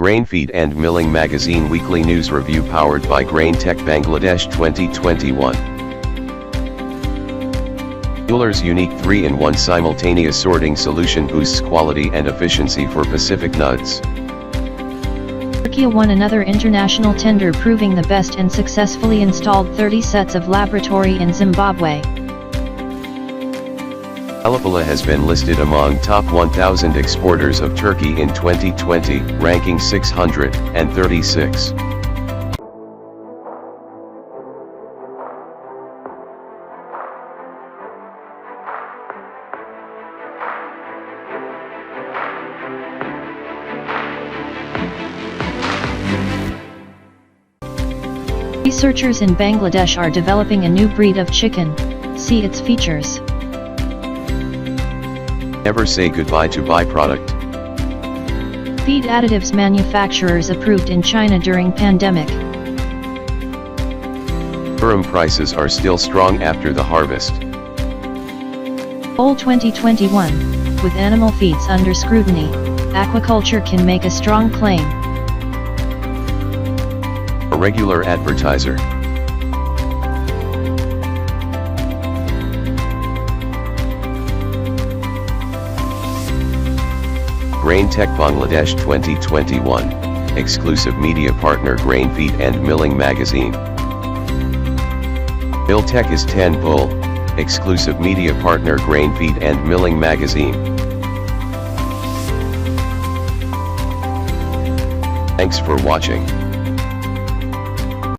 Grain Feed and Milling Magazine Weekly News Review powered by Grain Tech Bangladesh 2021. Euler's unique 3-in-1 simultaneous sorting solution boosts quality and efficiency for Pacific nuts. Turkey won another international tender, proving the best, and successfully installed 30 sets of laboratory in Zimbabwe. Alipala has been listed among top 1,000 exporters of Turkey in 2020, ranking 636. Researchers in Bangladesh are developing a new breed of chicken. See its features. Never say goodbye to byproduct. Feed additives manufacturers approved in China during pandemic. Durum prices are still strong after the harvest. Poll 2021, with animal feeds under scrutiny, aquaculture can make a strong claim. A regular advertiser. Grain Tech Bangladesh 2021, exclusive media partner Grain Feed and Milling Magazine. Mill Tech is 10 Bull, exclusive media partner Grain Feed and Milling Magazine. Thanks for watching.